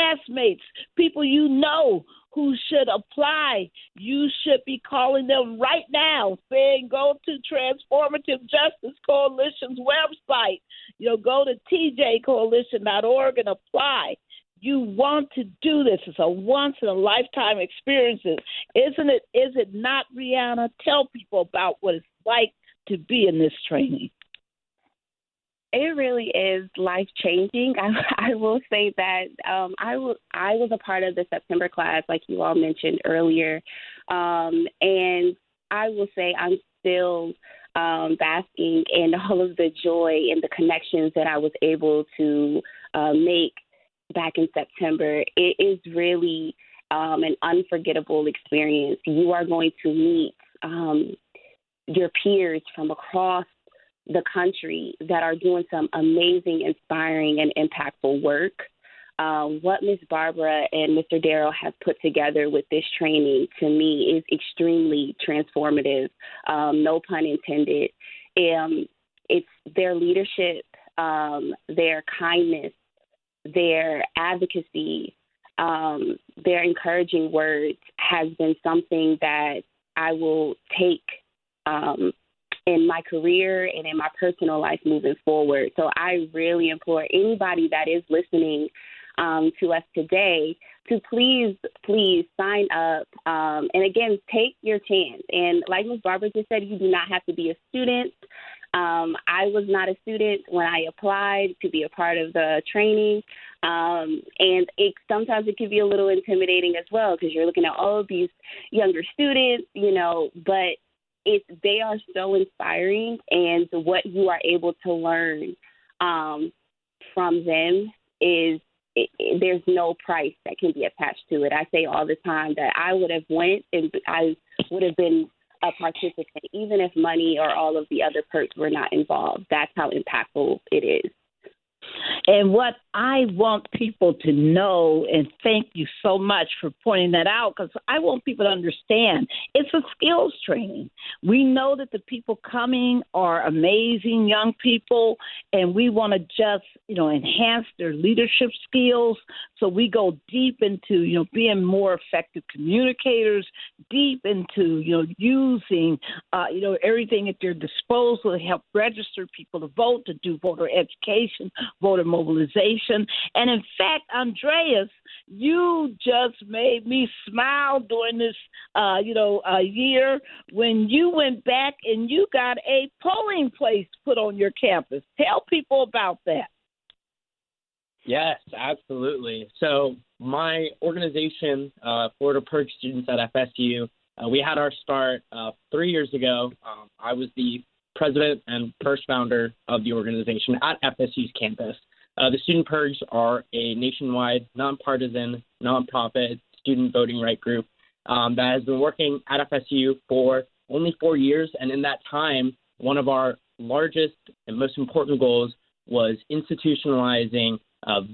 classmates, people you know who should apply. You should be calling them right now, saying go to Transformative Justice Coalition's website. Go to tjcoalition.org and apply. You want to do this. It's a once-in-a-lifetime experience. Isn't it? Is it not, Breanna? Tell people about what it's like to be in this training. It really is life-changing. I will say that I was a part of the September class, like you all mentioned earlier, and I will say I'm still basking in all of the joy and the connections that I was able to make back in September. It is really an unforgettable experience. You are going to meet your peers from across the country that are doing some amazing, inspiring, and impactful work. What Ms. Barbara and Mr. Daryl have put together with this training, to me, is extremely transformative, no pun intended. It's their leadership, their kindness, their advocacy, their encouraging words has been something that I will take in my career and in my personal life moving forward. So I really implore anybody that is listening to us today to please sign up and, again, take your chance. And like Ms. Barbara just said, you do not have to be a student. I was not a student when I applied to be a part of the training, and sometimes it can be a little intimidating as well because you're looking at all of these younger students, but they are so inspiring, and what you are able to learn from them there's no price that can be attached to it. I say all the time that I would have went and I would have been a participant, even if money or all of the other perks were not involved. That's how impactful it is. And what I want people to know, and thank you so much for pointing that out, because I want people to understand it's a skills training. We know that the people coming are amazing young people, and we want to just, enhance their leadership skills. So we go deep into, being more effective communicators, deep into, using, everything at their disposal to help register people to vote, to do voter education, voter mobilization. And in fact, Andreas, you just made me smile during this, year when you went back and you got a polling place put on your campus. Tell people about that. Yes, absolutely. So my organization, Florida Purge Students at FSU, we had our start 3 years ago. I was the president and first founder of the organization at FSU's campus. The Student Purge are a nationwide, nonpartisan, nonprofit student voting right group that has been working at FSU for only 4 years. And in that time, one of our largest and most important goals was institutionalizing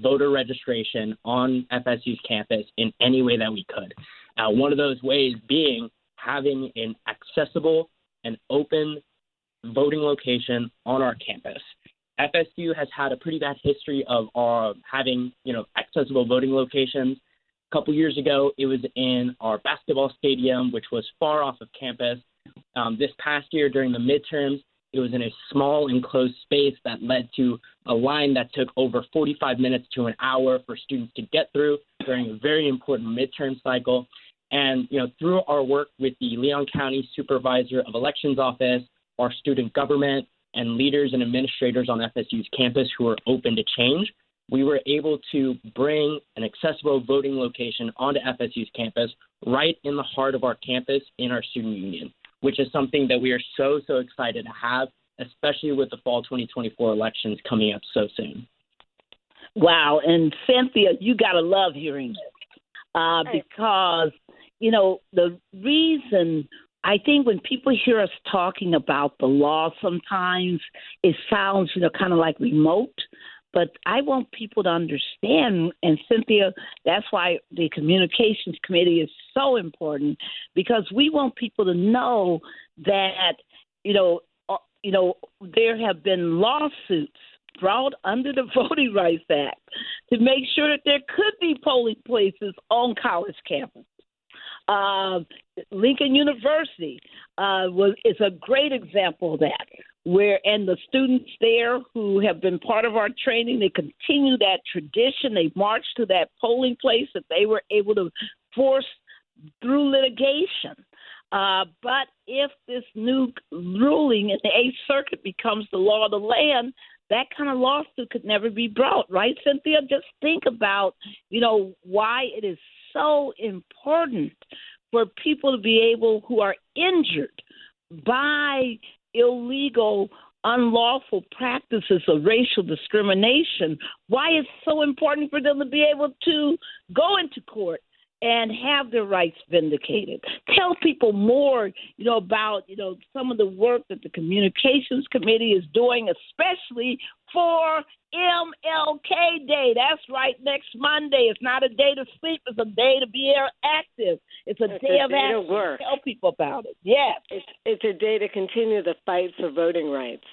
voter registration on FSU's campus in any way that we could. One of those ways being having an accessible and open voting location on our campus. FSU has had a pretty bad history of having, accessible voting locations. A couple years ago, it was in our basketball stadium, which was far off of campus. This past year during the midterms, it was in a small enclosed space that led to a line that took over 45 minutes to an hour for students to get through during a very important midterm cycle. And, through our work with the Leon County Supervisor of Elections Office, our student government, and leaders and administrators on FSU's campus who are open to change, we were able to bring an accessible voting location onto FSU's campus right in the heart of our campus in our student union, which is something that we are so excited to have, especially with the fall 2024 elections coming up so soon. Wow. And Cynthia, you got to love hearing this because, the reason I think when people hear us talking about the law sometimes, it sounds, kind of like remote. But I want people to understand, and Cynthia, that's why the communications committee is so important, because we want people to know that, there have been lawsuits brought under the Voting Rights Act to make sure that there could be polling places on college campuses. Lincoln University is a great example of that, and the students there who have been part of our training, they continue that tradition. They march to that polling place that they were able to force through litigation. But if this new ruling in the Eighth Circuit becomes the law of the land, that kind of lawsuit could never be brought, right, Cynthia? Just think about, why it is so important for people to be able, who are injured by illegal, unlawful practices of racial discrimination, why it's so important for them to be able to go into court and have their rights vindicated. Tell people more, about, some of the work that the Communications Committee is doing, especially for MLK Day. That's right, next Monday. It's not a day to sleep. It's a day to be active. It's a day of action. To work. Tell people about it. Yes. It's a day to continue the fight for voting rights.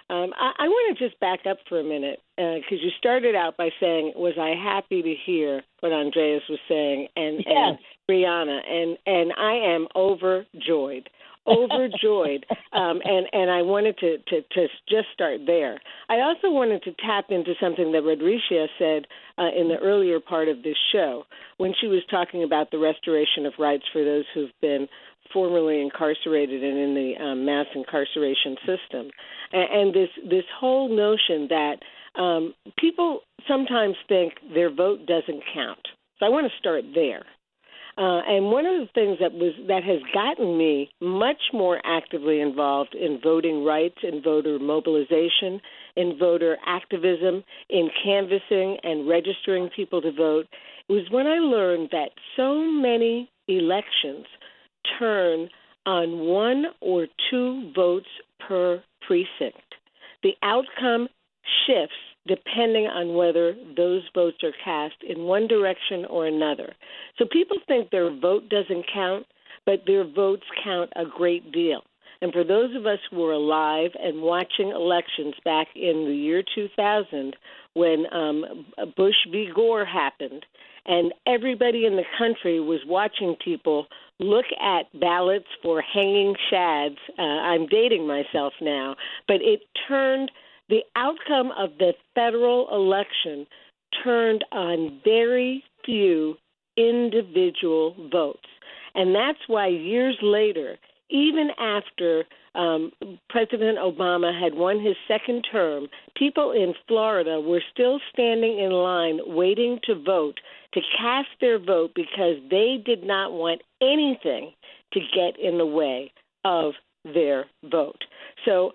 I want to just back up for a minute because you started out by saying, was I happy to hear what Andreas was saying and Breanna, and I am overjoyed. And I wanted to just start there. I also wanted to tap into something that Rodricia said in the earlier part of this show when she was talking about the restoration of rights for those who've been formerly incarcerated and in the mass incarceration system. And this whole notion that people sometimes think their vote doesn't count. So I want to start there. And one of the things that has gotten me much more actively involved in voting rights, in voter mobilization, in voter activism, in canvassing and registering people to vote, was when I learned that so many elections turn on 1 or 2 votes per precinct. The outcome shifts depending on whether those votes are cast in one direction or another. So people think their vote doesn't count, but their votes count a great deal. And for those of us who were alive and watching elections back in the year 2000 when Bush v. Gore happened, and everybody in the country was watching people look at ballots for hanging shads. I'm dating myself now, but it turned the outcome of the federal election turned on very few individual votes. And that's why years later, even after President Obama had won his second term, people in Florida were still standing in line waiting to vote, to cast their vote because they did not want anything to get in the way of their vote. So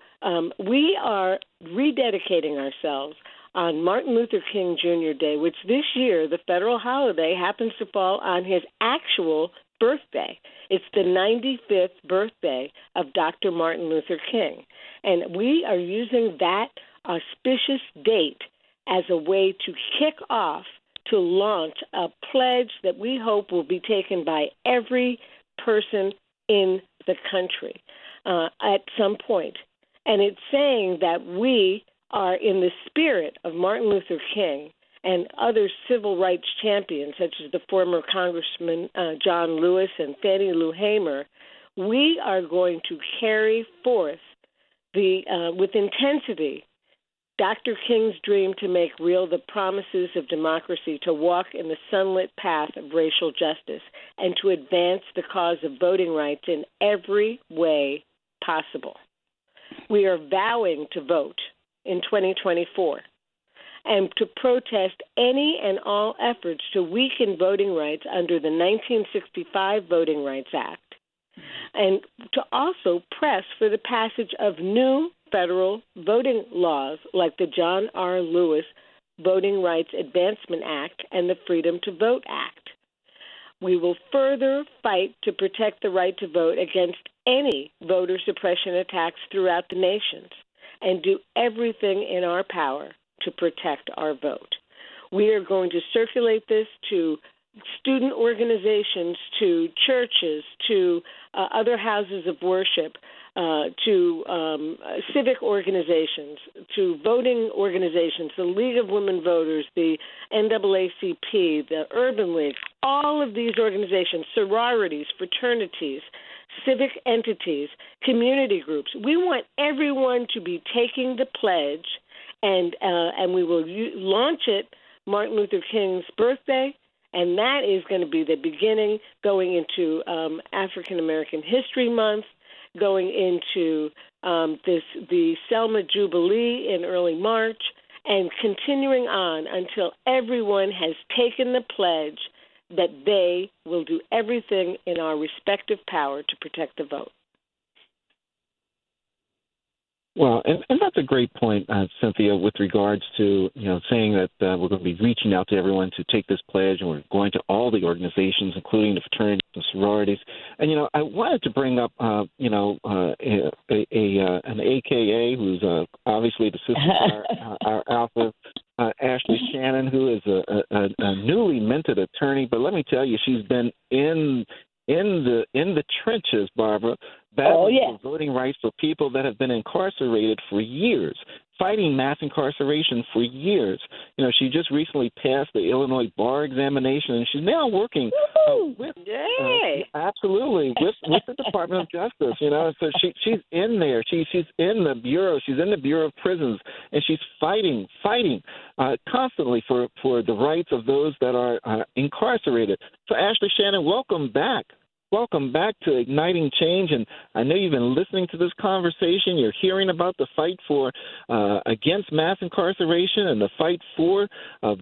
we are rededicating ourselves on Martin Luther King Jr. Day, which this year, the federal holiday, happens to fall on his actual birthday. It's the 95th birthday of Dr. Martin Luther King. And we are using that auspicious date as a way to kick off, to launch a pledge that we hope will be taken by every person in the country at some point. And it's saying that we are in the spirit of Martin Luther King and other civil rights champions, such as the former Congressman John Lewis and Fannie Lou Hamer. We are going to carry forth with intensity Dr. King's dream to make real the promises of democracy, to walk in the sunlit path of racial justice, and to advance the cause of voting rights in every way possible. We are vowing to vote in 2024 and to protest any and all efforts to weaken voting rights under the 1965 Voting Rights Act, and to also press for the passage of new federal voting laws like the John R. Lewis Voting Rights Advancement Act and the Freedom to Vote Act. We will further fight to protect the right to vote against any voter suppression attacks throughout the nations and do everything in our power to protect our vote. We are going to circulate this to student organizations to churches to other houses of worship to civic organizations, to voting organizations, the League of Women Voters, the NAACP, the Urban League, all of these organizations, sororities, fraternities, civic entities, community groups. We want everyone to be taking the pledge, and we will launch it Martin Luther King's birthday, and that is going to be the beginning going into African American History Month, going into the Selma Jubilee in early March, and continuing on until everyone has taken the pledge that they will do everything in our respective power to protect the vote. Well, and that's a great point, Cynthia, with regards to, saying that we're going to be reaching out to everyone to take this pledge, and we're going to all the organizations, including the fraternities and sororities. And, I wanted to bring up, an AKA who's obviously the sister of our alpha, Ashley Shannon, who is a newly minted attorney. But let me tell you, she's been in the trenches, Barbara, battling for voting rights for people that have been incarcerated for years, fighting mass incarceration for years. She just recently passed the Illinois bar examination, and she's now working with absolutely with the Department of Justice. So she's in there. She's in the bureau. She's in the Bureau of Prisons, and she's fighting constantly for the rights of those that are incarcerated. So Ashley Shannon, welcome back. Welcome back to Igniting Change, and I know you've been listening to this conversation. You're hearing about the fight for against mass incarceration and the fight for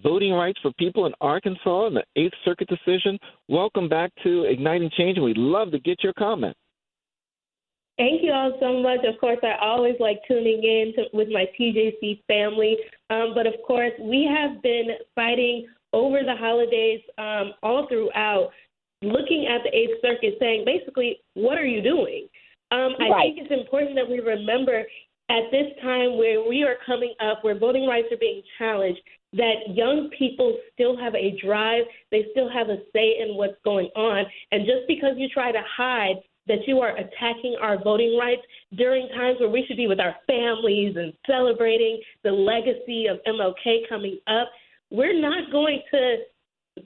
voting rights for people in Arkansas and the Eighth Circuit decision. Welcome back to Igniting Change, and we'd love to get your comment. Thank you all so much. Of course, I always like tuning in with my TJC family, but of course, we have been fighting over the holidays all throughout, looking at the Eighth Circuit saying, basically, what are you doing? I think it's important that we remember at this time where we are coming up, where voting rights are being challenged, that young people still have a drive, they still have a say in what's going on. And just because you try to hide that you are attacking our voting rights during times where we should be with our families and celebrating the legacy of MLK coming up, we're not going to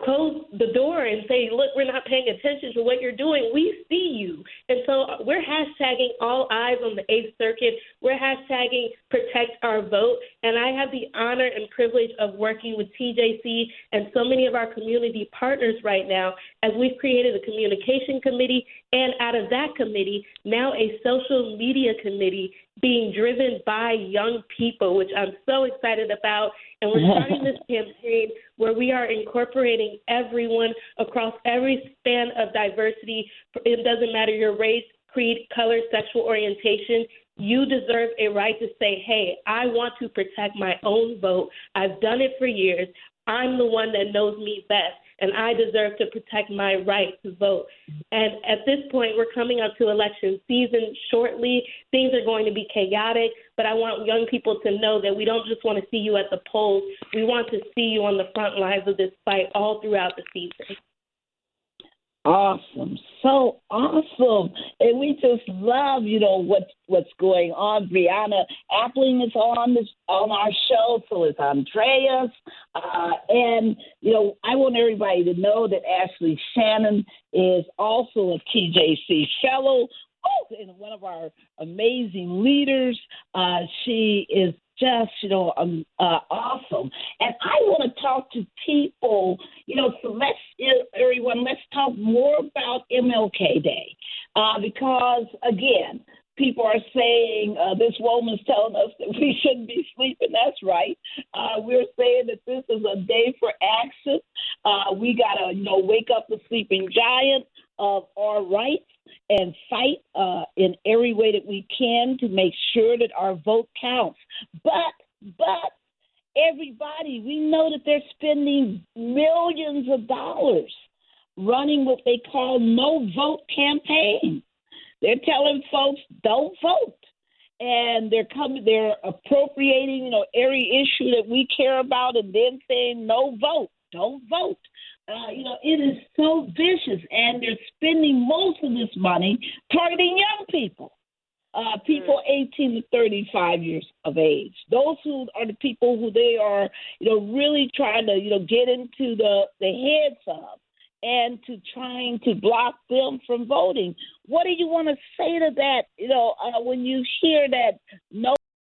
close the door and say, look, we're not paying attention to what you're doing. We see you. And so we're hashtagging all eyes on the Eighth Circuit. We're hashtagging protect our vote. And I have the honor and privilege of working with TJC and so many of our community partners right now as we've created a communication committee, and out of that committee, now a social media committee being driven by young people, which I'm so excited about. And we're starting this campaign where we are incorporating everyone across every span of diversity. It doesn't matter your race, creed, color, sexual orientation. You deserve a right to say, hey, I want to protect my own vote. I've done it for years. I'm the one that knows me best, and I deserve to protect my right to vote. And at this point, we're coming up to election season shortly. Things are going to be chaotic, but I want young people to know that we don't just want to see you at the polls. We want to see you on the front lines of this fight all throughout the season. Awesome. So awesome. And we just love, what's going on. Breanna Appling is on our show, so is Andreas. And I want everybody to know that Ashley Shannon is also a TJC fellow and one of our amazing leaders. She is just, awesome. And I want to talk to people, so let's talk more about MLK Day. Because, again, people are saying this woman's telling us that we shouldn't be sleeping. That's right. We're saying that this is a day for action. We got to, wake up the sleeping giant of our rights and fight in every way that we can to make sure that our vote counts. But everybody, we know that they're spending millions of dollars running what they call no vote campaigns. They're telling folks don't vote. And they're appropriating, every issue that we care about and then saying no vote, don't vote. it is so vicious, and they're spending most of this money targeting young people. People 18 to 35 years of age. Those who are the people who they are, really trying to, get into the heads of and to trying to block them from voting. What do you want to say to that, when you hear that